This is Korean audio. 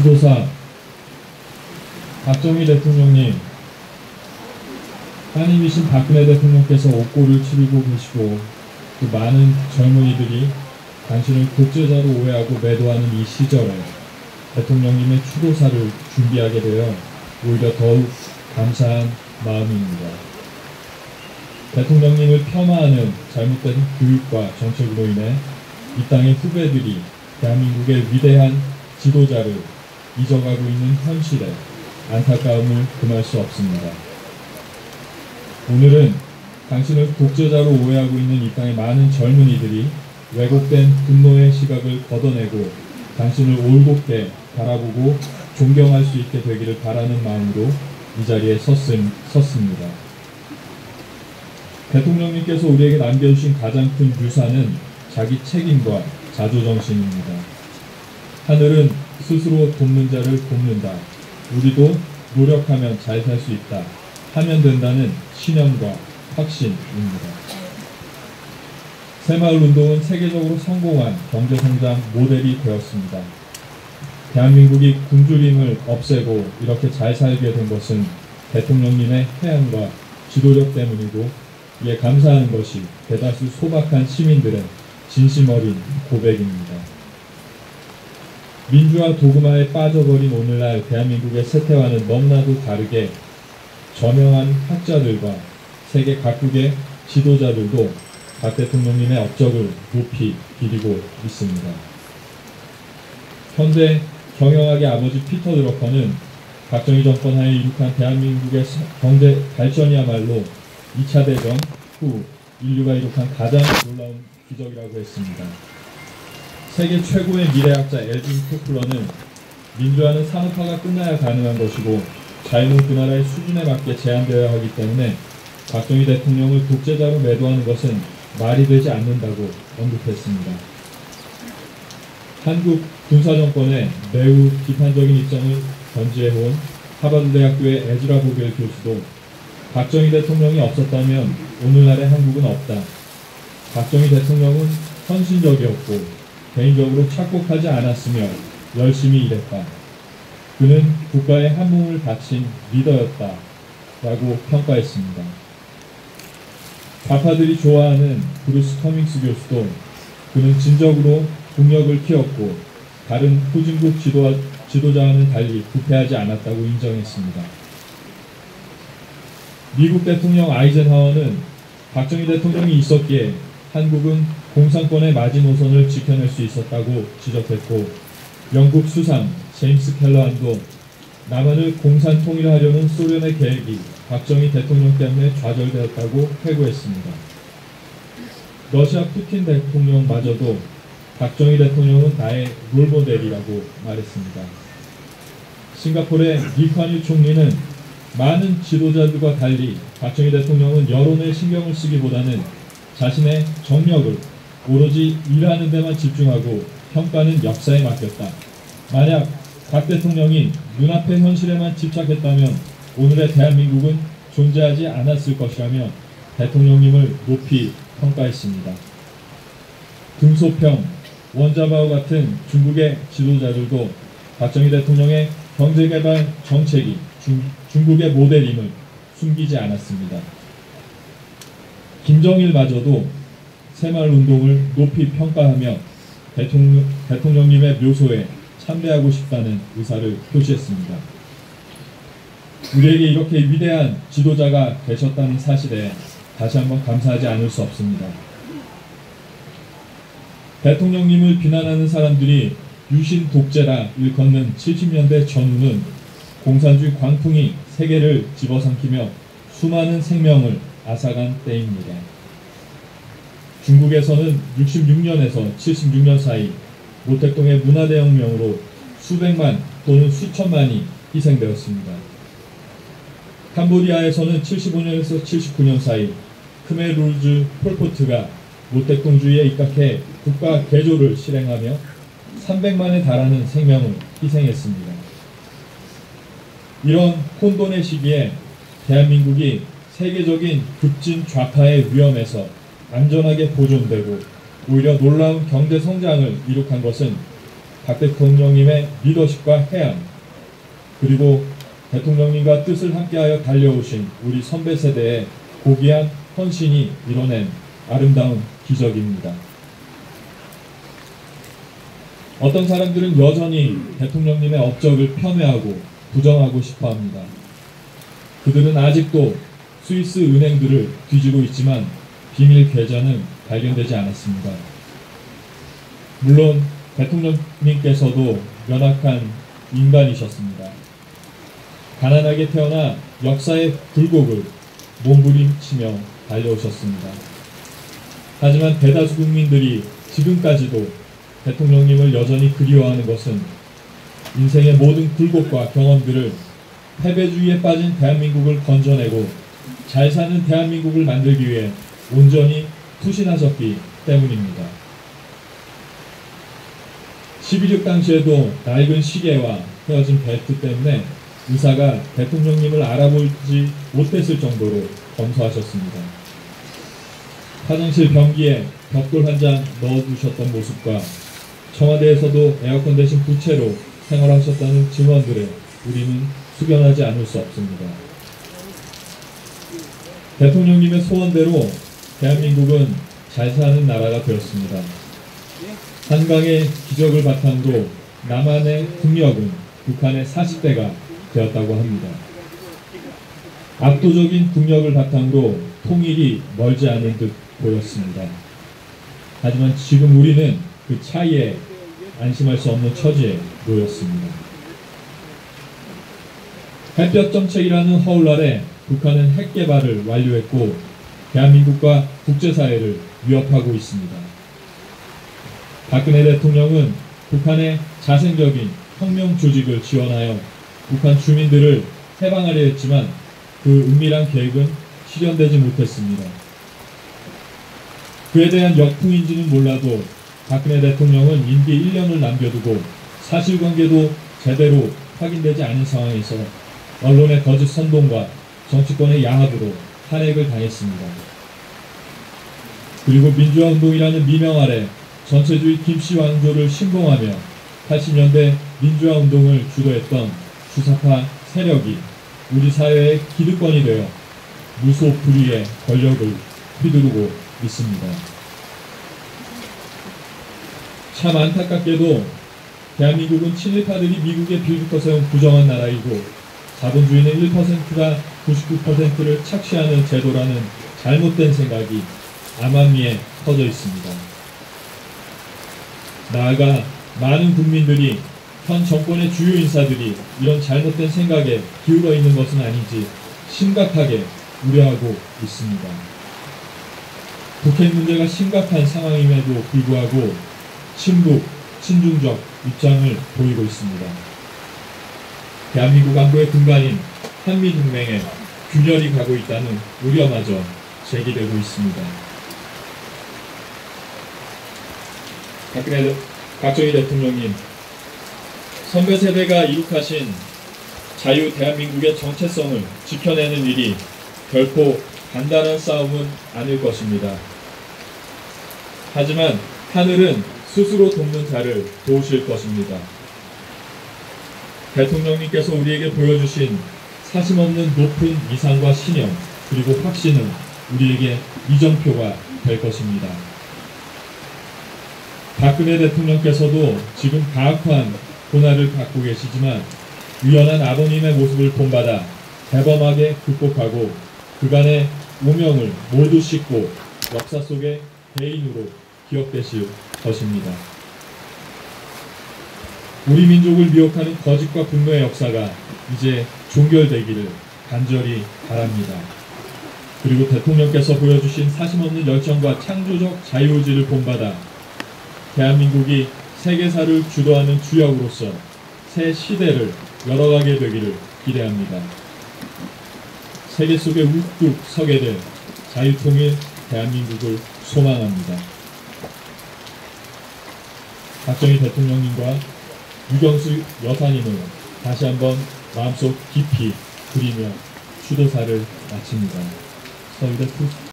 지도사 박정희 대통령님, 따님이신 박근혜 대통령께서 옥고를 치르고 계시고 또 많은 젊은이들이 당신을 독재자로 오해하고 매도하는 이 시절에 대통령님의 추도사를 준비하게 되어 오히려 더욱 감사한 마음입니다. 대통령님을 폄하하는 잘못된 교육과 정책으로 인해 이 땅의 후배들이 대한민국의 위대한 지도자를 잊어가고 있는 현실에 안타까움을 금할 수 없습니다. 오늘은 당신을 독재자로 오해하고 있는 이 땅의 많은 젊은이들이 왜곡된 분노의 시각을 걷어내고 당신을 올곧게 바라보고 존경할 수 있게 되기를 바라는 마음으로 이 자리에 섰습니다. 대통령님께서 우리에게 남겨주신 가장 큰 유산은 자기 책임과 자조정신입니다. 하늘은 스스로 돕는 자를 돕는다. 우리도 노력하면 잘 살 수 있다. 하면 된다는 신념과 확신입니다. 새마을운동은 세계적으로 성공한 경제성장 모델이 되었습니다. 대한민국이 굶주림을 없애고 이렇게 잘 살게 된 것은 대통령님의 해안과 지도력 때문이고, 이에 감사하는 것이 대다수 소박한 시민들의 진심 어린 고백입니다. 민주화 도그마에 빠져버린 오늘날 대한민국의 세태와는 너무나도 다르게 저명한 학자들과 세계 각국의 지도자들도 박 대통령님의 업적을 높이 기리고 있습니다. 현재 경영학의 아버지 피터 드러커는 박정희 정권 하에 이룩한 대한민국의 경제 발전이야말로 2차 대전 후 인류가 이룩한 가장 놀라운 기적이라고 했습니다. 세계 최고의 미래학자 엘빈 토플러는 민주화는 산업화가 끝나야 가능한 것이고 자유는 그 나라의 수준에 맞게 제한되어야 하기 때문에 박정희 대통령을 독재자로 매도하는 것은 말이 되지 않는다고 언급했습니다. 한국 군사정권에 매우 비판적인 입장을 견지해온 하버드대학교의 에즈라 보겔 교수도 박정희 대통령이 없었다면 오늘날의 한국은 없다. 박정희 대통령은 헌신적이었고 개인적으로 착복하지 않았으며 열심히 일했다. 그는 국가의 한 몸을 바친 리더였다 라고 평가했습니다. 좌파들이 좋아하는 브루스 커밍스 교수도 그는 진적으로 국력을 키웠고 다른 후진국 지도자와는 달리 부패하지 않았다고 인정했습니다. 미국 대통령 아이젠하워는 박정희 대통령이 있었기에 한국은 공산권의 마지노선을 지켜낼 수 있었다고 지적했고, 영국 수상 제임스 켈러한도 남한을 공산 통일하려는 소련의 계획이 박정희 대통령 때문에 좌절되었다고 회고했습니다. 러시아 푸틴 대통령마저도 박정희 대통령은 나의 롤모델이라고 말했습니다. 싱가포르의 리쿠안유 총리는 많은 지도자들과 달리 박정희 대통령은 여론에 신경을 쓰기보다는 자신의 정력을 오로지 일하는 데만 집중하고 평가는 역사에 맡겼다. 만약 박 대통령이 눈앞의 현실에만 집착했다면 오늘의 대한민국은 존재하지 않았을 것이라며 대통령님을 높이 평가했습니다. 등소평, 원자바오 같은 중국의 지도자들도 박정희 대통령의 경제개발 정책이 중국의 모델임을 숨기지 않았습니다. 김정일마저도 새마을운동을 높이 평가하며 대통령님의 묘소에 참배하고 싶다는 의사를 표시했습니다. 우리에게 이렇게 위대한 지도자가 계셨다는 사실에 다시 한번 감사하지 않을 수 없습니다. 대통령님을 비난하는 사람들이 유신 독재라 일컫는 70년대 전후는 공산주의 광풍이 세계를 집어삼키며 수많은 생명을 앗아간 때입니다. 중국에서는 66년에서 76년 사이 모택동의 문화대혁명으로 수백만 또는 수천만이 희생되었습니다. 캄보디아에서는 75년에서 79년 사이 크메르즈 폴포트가 모택동주의에 입각해 국가 개조를 실행하며 300만에 달하는 생명을 희생했습니다. 이런 혼돈의 시기에 대한민국이 세계적인 급진 좌파의 위험에서 안전하게 보존되고 오히려 놀라운 경제 성장을 이룩한 것은 박 대통령님의 리더십과 해안, 그리고 대통령님과 뜻을 함께하여 달려오신 우리 선배 세대의 고귀한 헌신이 이뤄낸 아름다운 기적입니다. 어떤 사람들은 여전히 대통령님의 업적을 폄훼하고 부정하고 싶어합니다. 그들은 아직도 스위스 은행들을 뒤지고 있지만 비밀 계좌는 발견되지 않았습니다. 물론 대통령님께서도 연약한 인간이셨습니다. 가난하게 태어나 역사의 굴곡을 몸부림치며 달려오셨습니다. 하지만 대다수 국민들이 지금까지도 대통령님을 여전히 그리워하는 것은 인생의 모든 굴곡과 경험들을 패배주의에 빠진 대한민국을 건져내고 잘 사는 대한민국을 만들기 위해 온전히 투신하셨기 때문입니다. 12.6 당시에도 낡은 시계와 헤어진 벨트 때문에 의사가 대통령님을 알아보지 못했을 정도로 검소하셨습니다. 화장실 변기에 벽돌 한 장 넣어두셨던 모습과 청와대에서도 에어컨 대신 부채로 생활하셨다는 증언들에 우리는 숙연하지 않을 수 없습니다. 대통령님의 소원대로 대한민국은 잘 사는 나라가 되었습니다. 한강의 기적을 바탕으로 남한의 국력은 북한의 40대가 되었다고 합니다. 압도적인 국력을 바탕으로 통일이 멀지 않은 듯 보였습니다. 하지만 지금 우리는 그 차이에 안심할 수 없는 처지에 놓였습니다. 햇볕 정책이라는 허울 아래 북한은 핵 개발을 완료했고 대한민국과 국제사회를 위협하고 있습니다. 박근혜 대통령은 북한의 자생적인 혁명 조직을 지원하여 북한 주민들을 해방하려 했지만 그 은밀한 계획은 실현되지 못했습니다. 그에 대한 역풍인지는 몰라도 박근혜 대통령은 임기 1년을 남겨두고 사실관계도 제대로 확인되지 않은 상황에서 언론의 거짓 선동과 정치권의 양압으로 탄핵을 당했습니다. 그리고 민주화운동이라는 미명 아래 전체주의 김씨왕조를 신봉하며 80년대 민주화운동을 주도했던 주사파 세력이 우리 사회의 기득권이 되어 무소불위의 권력을 휘두르고 있습니다. 참 안타깝게도 대한민국은 친일파들이 미국에 빌부터 세운 부정한 나라이고 자본주의는 1%가 99%를 착취하는 제도라는 잘못된 생각이 암암리에 퍼져 있습니다. 나아가 많은 국민들이 현 정권의 주요 인사들이 이런 잘못된 생각에 기울어 있는 것은 아닌지 심각하게 우려하고 있습니다. 북핵 문제가 심각한 상황임에도 불구하고 친북, 친중적 입장을 보이고 있습니다. 대한민국 안보의 근간인 한미동맹에 균열이 가고 있다는 우려마저 제기되고 있습니다. 박정희 대통령님, 선배 세대가 이룩하신 자유 대한민국의 정체성을 지켜내는 일이 결코 간단한 싸움은 아닐 것입니다. 하지만 하늘은 스스로 돕는 자를 도우실 것입니다. 대통령님께서 우리에게 보여주신 사심없는 높은 이상과 신념 그리고 확신은 우리에게 이정표가 될 것입니다. 박근혜 대통령께서도 지금 가혹한 고난을 갖고 계시지만 유연한 아버님의 모습을 본받아 대범하게 극복하고 그간의 오명을 모두 씻고 역사 속의 대인으로 기억되실 것입니다. 우리 민족을 미혹하는 거짓과 분노의 역사가 이제 종결되기를 간절히 바랍니다. 그리고 대통령께서 보여주신 사심없는 열정과 창조적 자유의지를 본받아 대한민국이 세계사를 주도하는 주역으로서 새 시대를 열어가게 되기를 기대합니다. 세계 속에 우뚝 서게 될 자유통일 대한민국을 소망합니다. 박정희 대통령님과 유경수 여사님을 다시 한번 마음속 깊이 그리며 추도사를 마칩니다. 서울대